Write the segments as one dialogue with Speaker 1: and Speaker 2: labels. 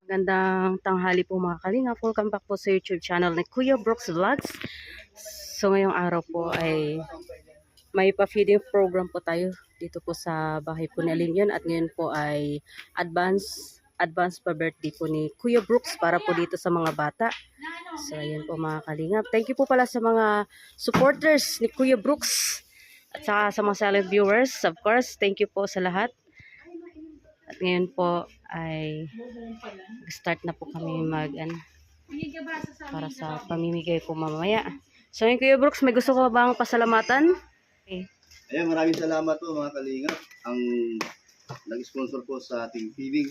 Speaker 1: Gandang tanghali po mga kalingap. Welcome back po sa YouTube channel ni Kuya Brooks Vlogs. So ngayong araw po ay may pa-feeding program po tayo dito po sa bahay po ni Alinyon. At ngayon po ay advance pa birthday po ni Kuya Brooks para po dito sa mga bata. So ayan po mga kalingap. Thank you po pala sa mga supporters ni Kuya Brooks at saka sa mga silent viewers. Of course, thank you po sa lahat. At ngayon po ay start na po kami para sa pamimigay po mamaya. So yun Kuya Brooks, may gusto ko bang pasalamatan? Okay.
Speaker 2: Ayan, maraming salamat po mga kalingap. Ang nag-sponsor po sa ating feeding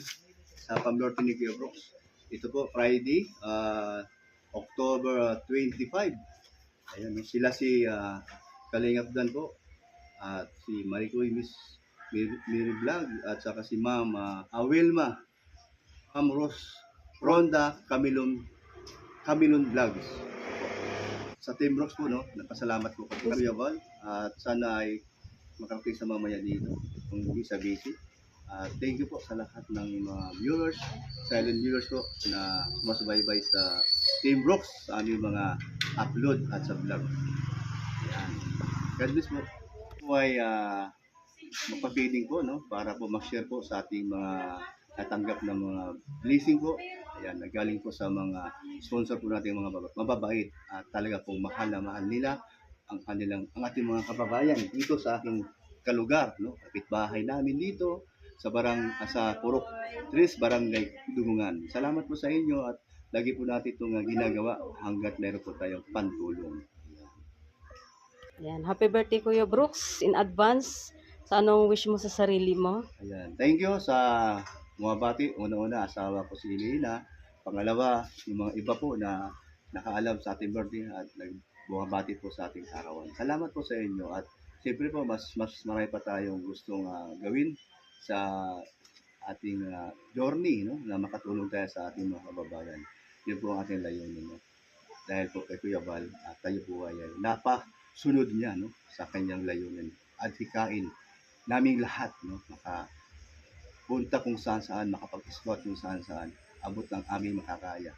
Speaker 2: sa pamilya ni Kuya Brooks. Ito po, Friday, October 25. Ayan, sila si Kalingap Dan po at si Maricoy Miss Mary Vlog at saka si Ma'am Awilma, Ma'am Ronda Camilon Vlogs. Sa Team Brooks po, no, nagpasalamat po kay Kuya Val at sana ay makarating sa mamaya dito kung hindi sa busy. Thank you po sa lahat ng mga viewers, silent viewers po na sumasubaybay sa Team Brooks sa aming mga upload at sa vlog. Yan. God bless po. Po ay magpa-feeding po, no, para po mag-share po sa ating mga natanggap na mga blessing po. Ayan, nagaling po sa mga sponsor po natin mga mababait at talaga pong mahal na mahal nila ang ating mga kababayan dito sa aking kalugar, no, kapitbahay namin dito sa Purok 3, Barangay Dugungan. Salamat po sa inyo at lagi po natin itong ginagawa hanggat meron po tayong pantulong.
Speaker 1: Ayan, happy birthday Kuya Brooks in advance. Sa anong wish mo sa sarili mo?
Speaker 2: Ayan, thank you sa mga bati. Una-una, asawa ko si Lina. Pangalawa, yung mga iba po na nakaalam sa ating birthday at nagbumabati po sa ating arawan. Salamat po sa inyo at siyempre po mas marami pa tayong gustong gawin sa ating journey, no, na makatulong tayo sa ating mga kababayan. Yun po ang ating layunin, no? Dahil po kay Kuya Val, tayo po ay napasunod niya, no, sa kanyang layunin at hikain naming lahat, no, makapunta kung saan, makapag-squat kung saan, abot ng aming makakaya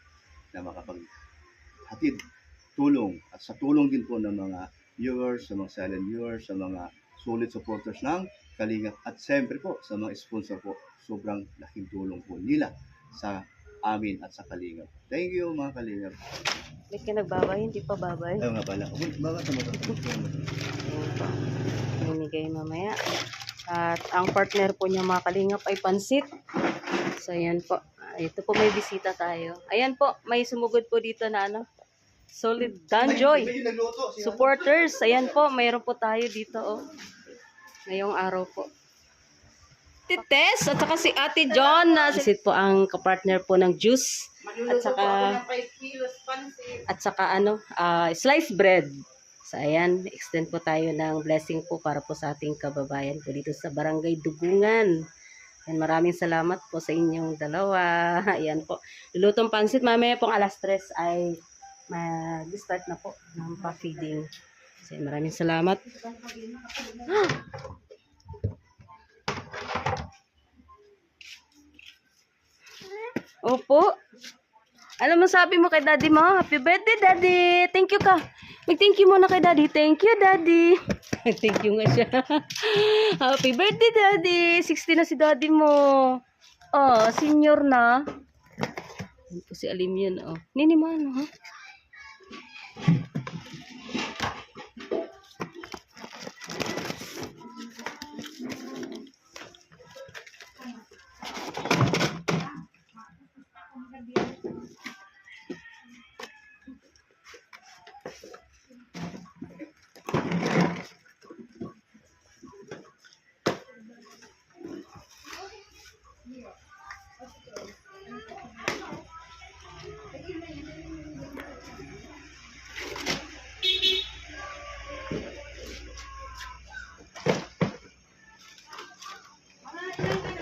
Speaker 2: na makapaghatid tulong at sa tulong din po ng mga viewers, sa mga silent viewers, sa mga solid supporters ng Kalingap at siyempre po sa mga sponsor po. Sobrang laking tulong po nila sa amin at sa Kalingap. Thank you mga Kalingap.
Speaker 1: Hindi ka nagbabay, hindi pa babay.
Speaker 2: Ayaw nga pala. Bakit sa mga
Speaker 1: Mamimigay mamaya. At ang partner po niya mga kalingap ay pansit. So ayan po. Ito po may bisita tayo. Ayan po, may sumugod po dito na Solid Danjoy supporters. Ayan po, mayroon po tayo dito ngayong araw po. Tites at saka si Ate John na visit po ang kapartner po ng juice at saka sliced bread. So ayan, extend po tayo ng blessing po para po sa ating kababayan po dito sa Barangay Dugungan. And maraming salamat po sa inyong dalawa. Ayan po. Lulutong pansit. Mamaya pong alas 3 ay mag-start na po ng pa-feeding. So maraming salamat. Opo. Ano masabi mo kay daddy mo? Happy birthday, daddy. Thank you ka. Mag-thank you muna kay daddy. Thank you, daddy. Thank you nga siya. Happy birthday, daddy. 60 na si daddy mo. Oh, senior na. Ito si Alim yun, oh. Nini mo, ha?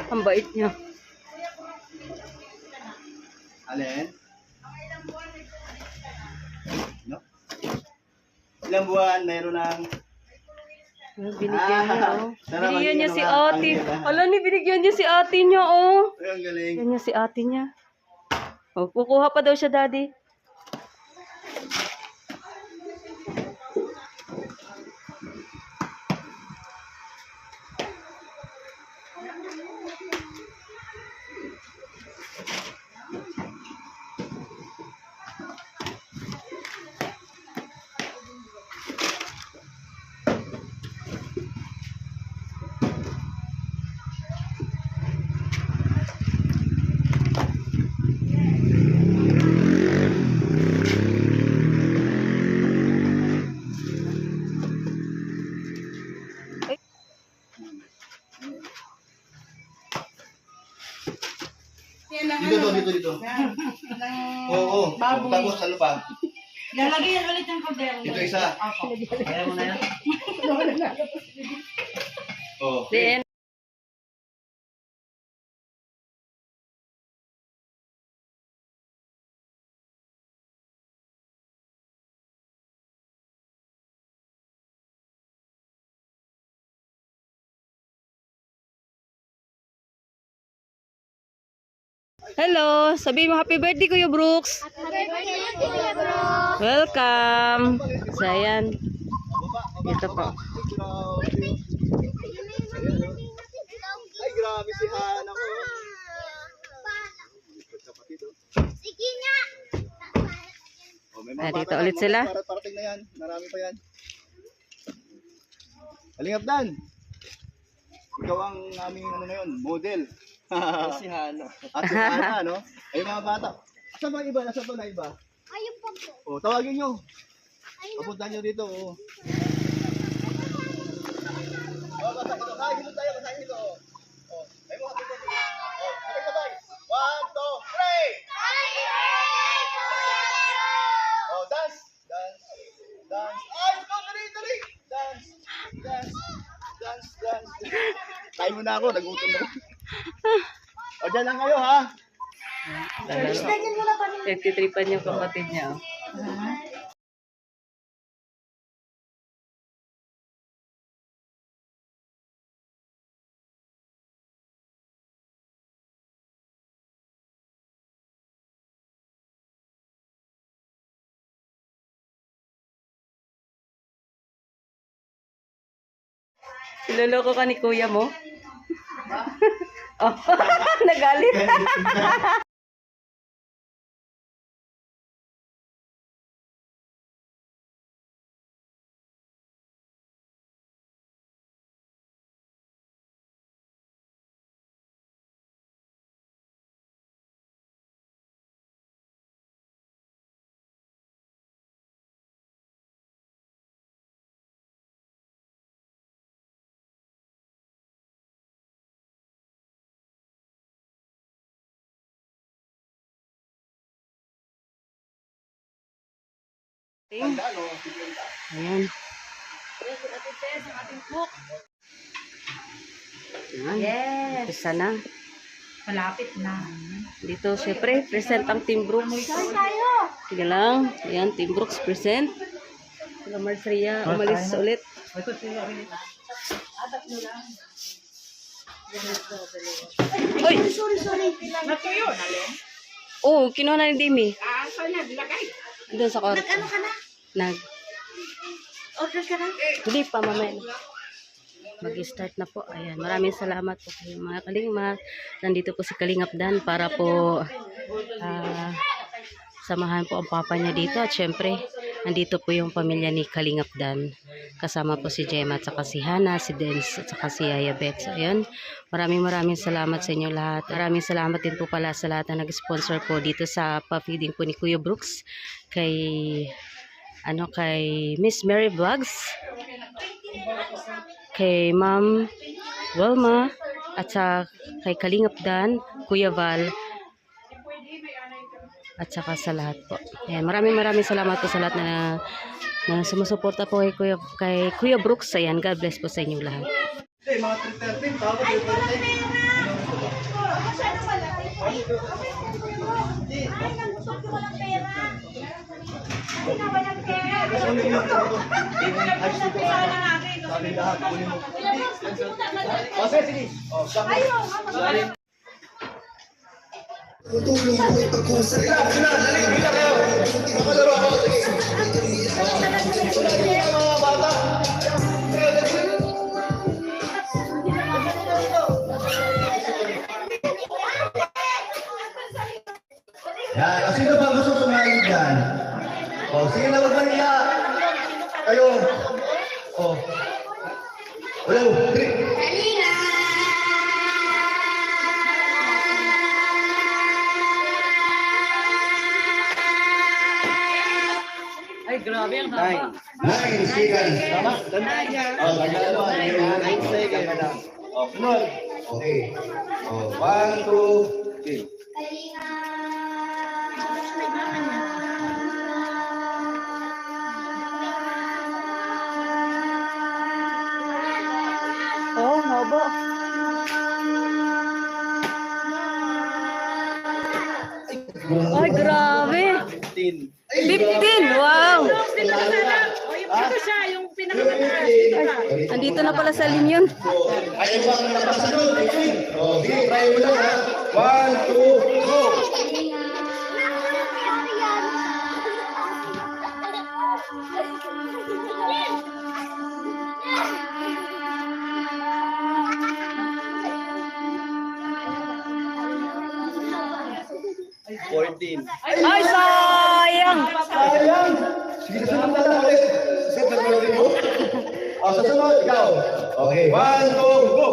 Speaker 1: Ang bait niya.
Speaker 2: Alin? No? Ilang buwan mayroon ng
Speaker 1: Binigyan niya, oh.
Speaker 2: Sarap
Speaker 1: Binigyan niya si
Speaker 2: maging
Speaker 1: ate.
Speaker 2: ang-
Speaker 1: Ala ni, binigyan niya si ate niya, oh.
Speaker 2: Ay, ang galing.
Speaker 1: Binigyan niya si ate niya. Oh, kukuha pa daw siya, Daddy.
Speaker 2: Dito. Oo. Tapos ano pa?
Speaker 3: Lalagyan ulit ng kaldero.
Speaker 2: Ito isa.
Speaker 3: Kaya mo na yan.
Speaker 2: Oo.
Speaker 1: Then, hello, sabi mo happy birthday Kuya Brooks. Welcome. So, ayan. Ito po.
Speaker 2: Ay, grabe si Hana ko.
Speaker 4: Sige nga.
Speaker 2: Oh, may mga
Speaker 1: Dito
Speaker 2: bata
Speaker 1: ulit
Speaker 2: na,
Speaker 1: sila.
Speaker 2: Parating na yan. Marami pa yan. Kalingap Dan. Ikaw ang aming ano na yun, model.
Speaker 3: Si Hana.
Speaker 2: At si Hana, no? Ay, mga bata. Saan ba iba? Nasa pa na iba?
Speaker 4: Ayun pa po.
Speaker 2: O, tawagin nyo. Papunta nyo dito, o. Basahin dito. Basahin dito. O, ay mga dito. O, sabay. 1, 2, 3. O, dance. Ay, dali. Dance. Tayo muna ako, nagutom na ako. O, dyan lang kayo, ha?
Speaker 1: Nagtitripan yung kapatid niya. Oh. Iloloko ka ni kuya mo? Oh, nagalit. Ayan. Yes. Isa na.
Speaker 3: Malapit na.
Speaker 1: Dito, syempre, present ang Team Brooks. Sige lang. Ayan, Team Brooks present. Sila Marsria, umalis ulit.
Speaker 3: Ito sila rin.
Speaker 1: Uy!
Speaker 4: Sorry.
Speaker 3: Natuyo na lang.
Speaker 1: Oh, kinuha na ni Dimi.
Speaker 3: Saan na? Lagay.
Speaker 1: Doon sa kwarto.
Speaker 4: Ano ka na? Order ka na?
Speaker 1: Hindi pa, mamaya. Mag-start na po. Ayan, maraming salamat po kayo mga kalingap. Nandito po si Kalingap Dan para po samahan po ang papa niya dito. At syempre, nandito po yung pamilya ni Kalingap Dan. Kasama po si Gemma at saka si Hana, si Dens at saka si Yaya Beth. So, ayan, maraming salamat sa inyo lahat. Maraming salamat din po pala sa lahat na nag-sponsor po dito sa pa-feeding po ni Kuya Brooks. Kay Miss Mary Vlogs, kay Ma'am Wilma, at sa kay Kalingap Dan, Kuya Val, at saka sa lahat po. Ayan, maraming salamat po sa lahat na sumusuporta po kay Kuya Brooks. Ayan, God bless po sa inyong lahat.
Speaker 2: Hindi, mga 3:13, tawag ko yung sabi lahat, kunin mo. Sige. Yan. O, sino ba gusto sumali dyan? O, sige na magmaniya. Kayo. O. Wala mo. Three.
Speaker 1: Ay, grabe ang haba.
Speaker 2: 9 seconds. Tama? Tandaan niya. O, tandaan mo. 9 seconds. O, sunod. Okay. O, 1, 2, 3.
Speaker 1: Oh, haba. Ay, grabe.
Speaker 2: 15.
Speaker 1: 15, wow.
Speaker 3: Ito siya, yung pinakamataas.
Speaker 1: Andito na pala sa linyon.
Speaker 2: Ayaw ba ang nakasunod? O, sige, try mo lang ha. 1, 2, go!
Speaker 1: Ay, sayang.
Speaker 2: Sayang! Sige, sunod na lang ulit. Set na tuloy mo. O, sa sunod, ikaw. Okay, 1, 2, go!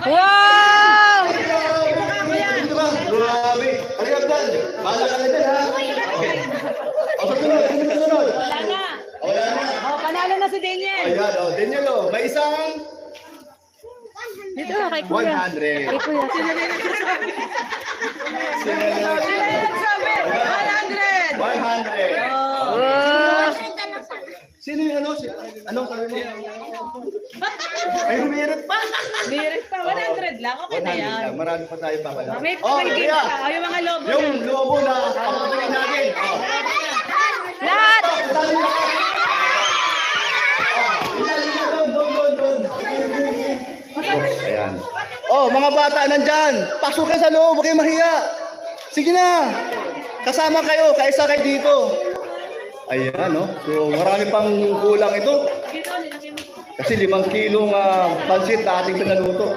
Speaker 1: Wow!
Speaker 2: Grabe! Halika dyan! Bahala ka na dyan, ha? Okay. O, sa sunod, sunod.
Speaker 3: Wala na.
Speaker 2: O, yan na.
Speaker 3: Oh, panalo na si Daniel.
Speaker 2: Ayan, o, Daniel, o. May isang
Speaker 1: Dito na kay Kuya.
Speaker 2: 100.
Speaker 1: Kay Kuya.
Speaker 3: Sino rin nagsabi? 100.
Speaker 2: 100.
Speaker 1: Wow.
Speaker 2: Sino yung ano? Anong sabi mo? Ay, humirit pa.
Speaker 3: Meron pa, 100 lang. Okay na
Speaker 2: 100
Speaker 3: yan.
Speaker 2: lang. Marami pa tayo papala.
Speaker 3: May
Speaker 2: Oh,
Speaker 3: may game
Speaker 2: kaya,
Speaker 3: pa. Yung mga lobo
Speaker 2: yung
Speaker 3: na.
Speaker 2: lobo na papatingin natin. Oh.
Speaker 1: Lahat!
Speaker 2: Ayan. Oh, mga bata nandyan. Pasok kayo sa loob, huwag kayong mahiya. Sige na. Kasama kayo, kaisa kayo dito. Ayan, no? So, marami pang kulang ito. Kasi 5 kilong pansit na ating pinaluto.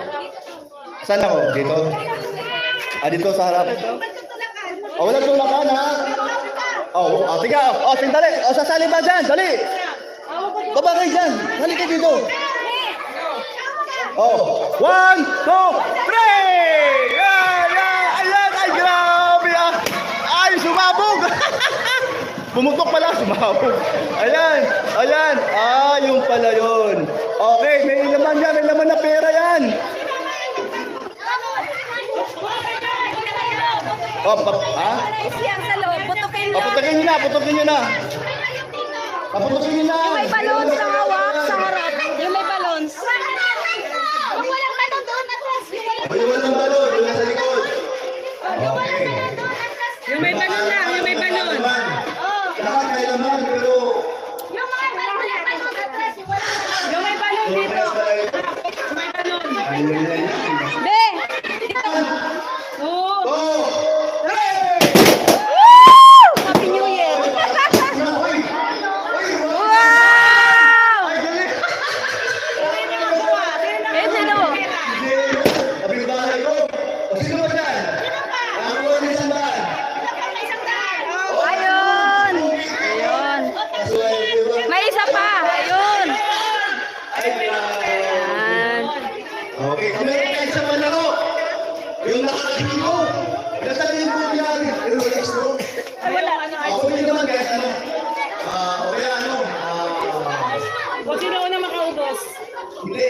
Speaker 2: Saan ako? Dito? Dito sa harap. Oh, walang tulakan, ha? Oh, tiga. Oh, sintali. Oh, sasali ba dyan? Dali. Baba kayo dyan. Dali kayo dito. Oh, 1, 2, 3! Ayan, ay, grabe ah! Ay, sumabog! Pumutok pala, sumabog. Ayan, yung pala yun. Okay, may laman yan, may laman na pera yan. Oh, ha?
Speaker 1: Siyang sa loob. Putukin
Speaker 2: Oh, putukin nyo na, putukin nyo na. Putukin nyo na.
Speaker 1: May balon sa hawak, sa harap. Yung may balons.
Speaker 4: Yung walang balon doon atras.
Speaker 2: Oh, yung walang balon, yung nasa likod. Okay.
Speaker 3: Yung may balon lang, yung may balon.
Speaker 2: Lahat may laman, pero...
Speaker 4: Yung mga balon atras.
Speaker 3: Yung may balon dito. Yung may balon.
Speaker 1: Be!
Speaker 3: Oo.
Speaker 2: Oh!
Speaker 1: Woo! Happy New Year! Wow! Eh, sino?
Speaker 2: Abing bahay ko. O, sino ba dyan? Ako ang isang daan.
Speaker 1: Ayun! Ayun. May isa pa. Ayun. Ayan.
Speaker 2: Okay, kung meron kayo sa panaro, yung nakakatingin ko, nasabihin ko yan. Relax mo. Ako yun naman guys, ano? O kaya ano?
Speaker 3: O sino una makaubos?
Speaker 2: Hindi.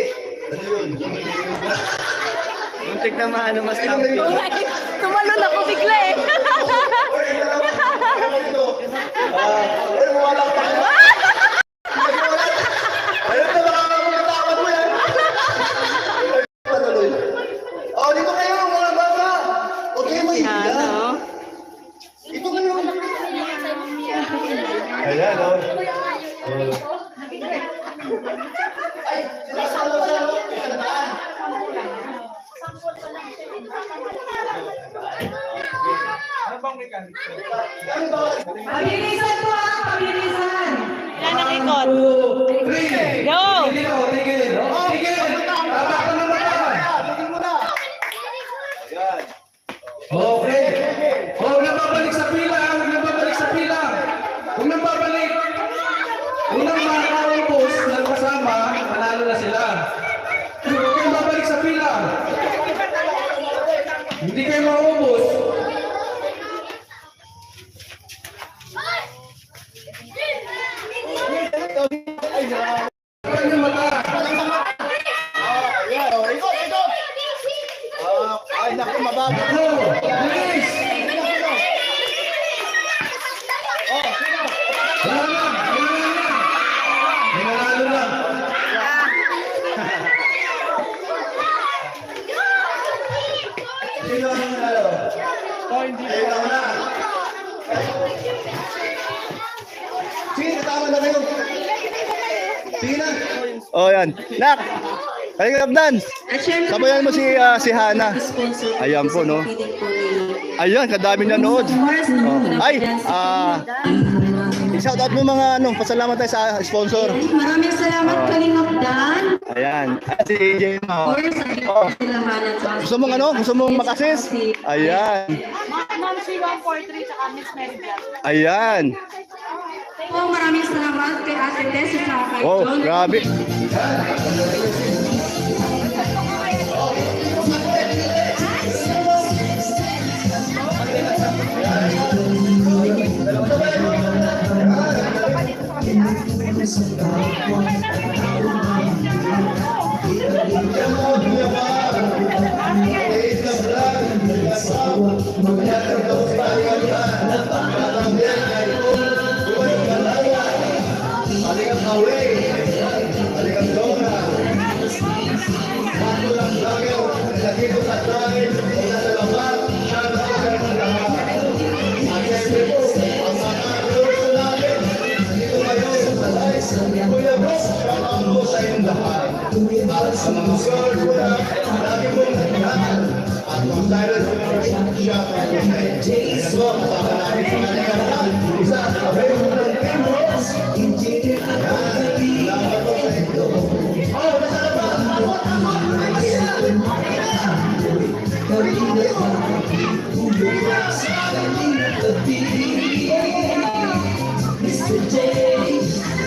Speaker 2: Ano yun?
Speaker 5: Muntik na maano mas
Speaker 2: Ano yun?
Speaker 1: Tumalon ako bigla eh.
Speaker 2: Ay, wala pa. Ayun na, makakatakot mo yan. Ayan, oh.
Speaker 3: Pabilisan po ah, pabilisan.
Speaker 1: Ilan ang ikot? Go!
Speaker 5: Okay. Huwag nang babalik sa pila. Huwag nang babalik sa pila. Huwag nang babalik. Unang makakaupos ng kasama, panalo na sila. Huwag kayong babalik sa pila. Hindi kayo maubos. Kapag yung mata.
Speaker 2: Ay, naku, mabagal.
Speaker 5: Go! Bilis! Wala na! May nanalo na.
Speaker 2: Sino ang nanalo? Ayun ako na. Sige, tama na kayo. Sige na. Oh, yan. Nak! Kalingap dance! Sabayan mo si Hana. Ayan po, no? Ayan, kadami nanood. Oh. Ay, shout out mo mga pasalamat tayo sa sponsor.
Speaker 3: Maraming salamat Kalingap Dan.
Speaker 2: Ayan. Si Gemma.
Speaker 3: Or sa lahanan sa
Speaker 2: Gusto mong Gusto mong makasis? Ayan.
Speaker 4: Ma'am, si 143 tsaka Miss Mary Blanc.
Speaker 2: Ayan.
Speaker 3: po, maraming salamat kay Ate Tess at saka kay
Speaker 2: Oh,
Speaker 3: John.
Speaker 2: grabe.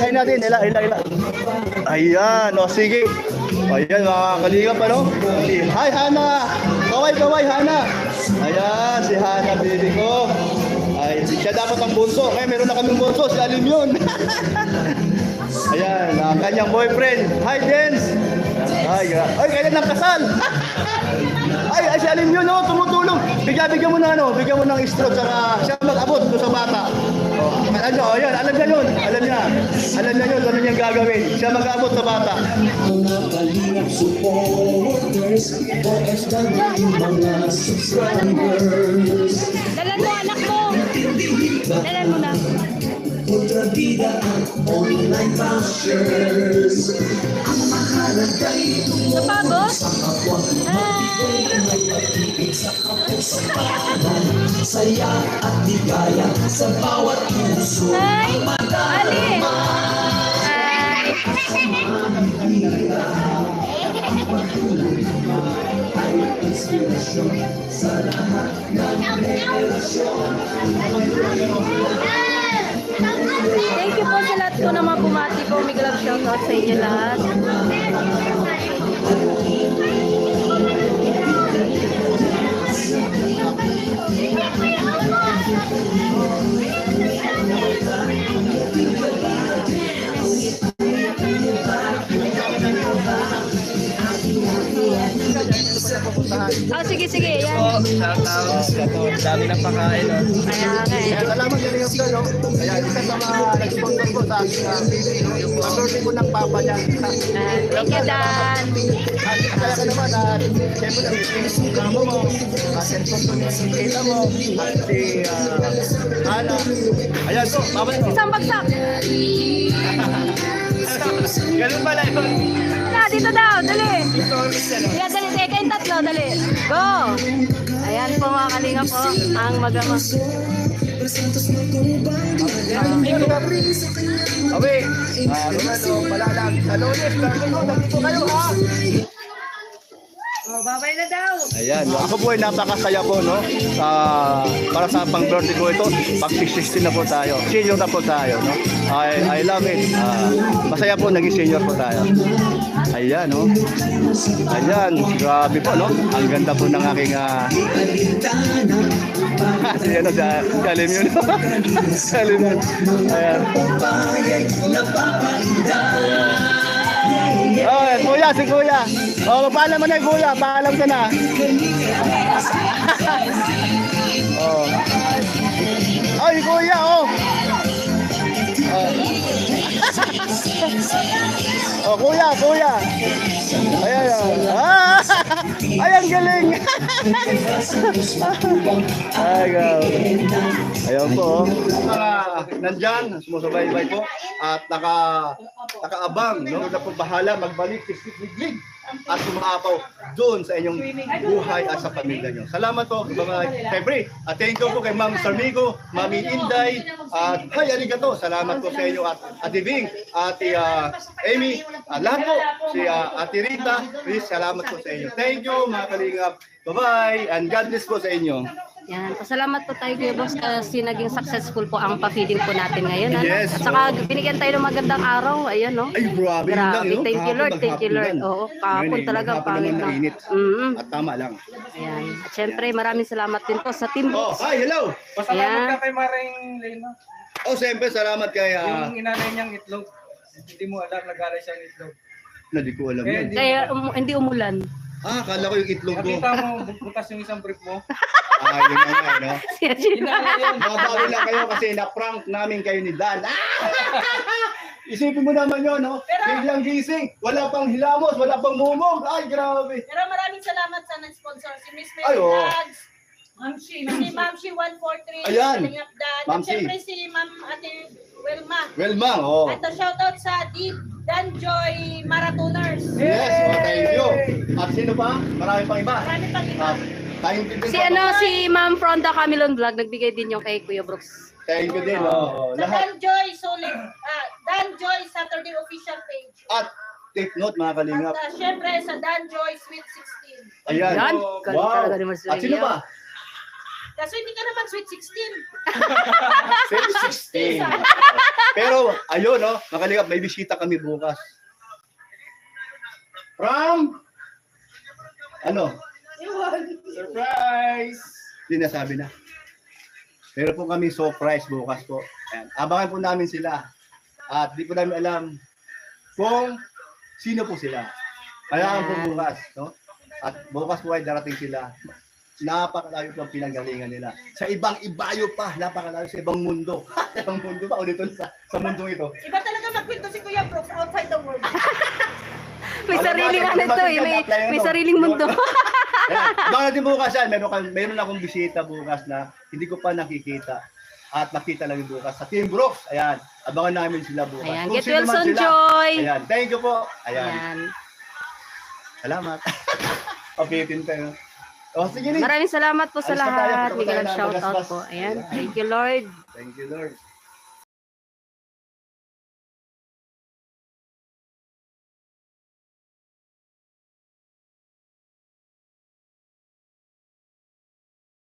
Speaker 2: Kain natin, ila. Ayan, o sige. Ayan, mga kalingap, Hi, Hana! Kaway, Hana! Ayan, si Hana, baby ko. Ay, siya dapat ang bunso. Kaya meron na kaming bunso, si Alim yun. Ayan, ang kanyang boyfriend. Hi, Dens! Ay, kailan ng kasal? Ay, si Alim yun, tumutulong. Bigyan mo ng bigyan mo ng straw, saka siya mag-abot doon sa bata. Ayan, alam niya yun, ano niyang gagawin. Siya mag-abot sa bata.
Speaker 6: Mga kalingap supporters, OFW mga subscribers.
Speaker 4: Dalan mo, anak mo. Dalan mo na.
Speaker 6: Kontrabida at online bashers. Ang mahalaga itong
Speaker 4: Napagod?
Speaker 6: sa kapwa. Ibig sa kapusapanan, saya at ligaya sa bawat puso.
Speaker 4: Ay, Ali.
Speaker 6: Inspirasyon sa lahat ng relasyon.
Speaker 1: Thank you po sa lahat po na mga bumati po. May love shoutout sa inyo lahat. Sige
Speaker 4: sige, sige. Yan.
Speaker 5: Shout out. Dami ng pakain.
Speaker 4: Kaya nga eh.
Speaker 2: Salamat Kalingap Dan, no? Ayan, isa sa mga nag-sponsor ko sa aking baby, no? Yung birthday ko ng papa niya.
Speaker 4: Thank you, Dan.
Speaker 2: At kaya ka naman, siyempre, ang kamo mo, cellphone ko ni tita mo, at si Ana. Ayan to, babalik ko.
Speaker 4: Isang bagsak.
Speaker 2: Ganun pala yun.
Speaker 4: Na, dito daw. Dali. Yan, dali. Teka yung tatlo. Dali. Go. Ayan po mga kalinga po. Ang magama.
Speaker 2: Awi, Romano, Malalang, sa Lunes, nandito kayo ha.
Speaker 4: Babay na daw.
Speaker 2: Ayan, ako po ay napakasaya po, no? Para sa pang-birthday ko ito, pag-16 na po tayo. Senior na po tayo, no? I love it. Masaya po, naging senior po tayo. Ayan, no? Ayan, grabe po, no? Ang ganda po ng aking... Ayan, galim yun. Galim yun. Ayan. Oh, kuya, si kuya. Oh, paalam mo na, kuya. Paalam ka na. Oh. Ay, kuya, oh. Oh, kuya, kuya. Ayan, ah. Ay, ang galing. Ay, ayan po. Mga nandyan, sumusubaybay po. At nakaabang, no? Na po bahala magbalik, liglig at sumaapaw doon sa inyong buhay at sa pamilya nyo. Salamat po mga February. At thank you po kay Ma'am Sarmigo, Mami Inday, at hi, arigato. Salamat po sa inyo at Ate Bing, Ate Amy, lahat po, si Ate Rita, please, salamat po sa inyo. Thank you mga kalingap. Bye-bye and God bless po sa inyo.
Speaker 1: Yan, pasalamat po tayo Kuya Boss kasi naging successful po ang pa-feeding po natin ngayon. Ano?
Speaker 2: Yes,
Speaker 1: At saka binigyan tayo ng magandang araw. Ayun, no?
Speaker 2: Ay, grabe yun lang,
Speaker 1: Grabe.
Speaker 2: no?
Speaker 1: Thank you, Lord. Thank you, Lord. Oo, kahapon talaga pangit na.
Speaker 2: Mainit.
Speaker 1: Mm-hmm.
Speaker 2: At tama lang.
Speaker 1: Ayan. At syempre, maraming salamat din po sa team.
Speaker 2: Oh, hi, hello.
Speaker 5: Pasalamat ka kay Maring Lena.
Speaker 2: Oh, siyempre, salamat kay...
Speaker 5: Yung inanay niyang itlog. Hindi mo alam, nag-alay siyang itlog.
Speaker 2: Hindi ko alam yun.
Speaker 1: Kaya hindi umulan.
Speaker 2: Akala ko yung itlog ko.
Speaker 5: Nakita mo, bukas yung isang brief mo.
Speaker 2: Yun na nga, no?
Speaker 5: Inanay yun.
Speaker 2: Mabawi lang kayo kasi na-prank namin kayo ni Dan. Isipin mo naman yun, no? Biglang gising, wala pang hilamos, wala pang bumog. Ay, grabe.
Speaker 3: Pero maraming salamat sa nag-sponsor. Si Miss
Speaker 2: Ay,
Speaker 3: Mary
Speaker 2: oo.
Speaker 3: Vlogs. Si Ma'am Shi 143.
Speaker 2: Ayan.
Speaker 3: Kalingap Dan.
Speaker 2: Ma'am
Speaker 3: At
Speaker 2: Shi.
Speaker 3: syempre si Ma'am Ate Wilma.
Speaker 2: Well, ma'am, oh.
Speaker 3: At shoutout sa Deep Dan Joy Marathoners.
Speaker 2: Yes, oh, thank you. At sino pa? Marami pang iba.
Speaker 3: Marami pang iba.
Speaker 2: Tayong din
Speaker 1: Si si Ma'am Fronda Camilon Vlog, nagbigay din yung kay Kuya Brooks.
Speaker 2: Thank you din, oh.
Speaker 3: Sa
Speaker 2: Lahat.
Speaker 3: Dan Joy Solid. Dan Joy Saturday official page.
Speaker 2: At take note, mga kalingap.
Speaker 3: At syempre sa Dan Joy Sweet 16.
Speaker 2: Ayan.
Speaker 1: Yan,
Speaker 2: Oh,
Speaker 1: galing
Speaker 2: wow.
Speaker 1: talaga ni Marcelino.
Speaker 2: At sino pa?
Speaker 3: Kaso hindi ka naman Sweet 16.
Speaker 2: 16. Pero, ayun, no? Mga kalingap, may bisita kami bukas. From? Ano? Surprise! Hindi nasabi na. Pero po kami surprise bukas po. Ayan. Abangan po namin sila. At di po namin alam kung sino po sila. Kailangan po bukas. No? At bukas po ay darating sila. Napakalayo po ang pinanggalingan nila. Sa ibang ibayo pa, napakalayo sa ibang mundo. Ibang mundo pa, ulit sa mundong ito.
Speaker 3: Iba talaga magkwento si Kuya Brooks outside the world.
Speaker 1: May sariling ano to eh, may sariling mundo.
Speaker 2: Baka natin bukas yan, meron akong bisita bukas na hindi ko pa nakikita. At nakita lang yung bukas sa Team Brooks. Ayan, abangan namin sila bukas.
Speaker 1: Ayan,
Speaker 2: Kung
Speaker 1: get
Speaker 2: sino
Speaker 1: well
Speaker 2: man
Speaker 1: soon,
Speaker 2: sila.
Speaker 1: Joy.
Speaker 2: Ayan, thank you po. Ayan,
Speaker 1: Ayan.
Speaker 2: salamat. Papitin tayo. O, sige rin.
Speaker 1: Maraming salamat po sa
Speaker 2: Alis na tayo,
Speaker 1: lahat.
Speaker 2: punta
Speaker 1: Bigyan
Speaker 2: tayo
Speaker 1: ng
Speaker 2: ng
Speaker 1: shoutout
Speaker 2: Bagasbas.
Speaker 1: po. Ayan. Thank you, Lord.
Speaker 2: Thank you, Lord.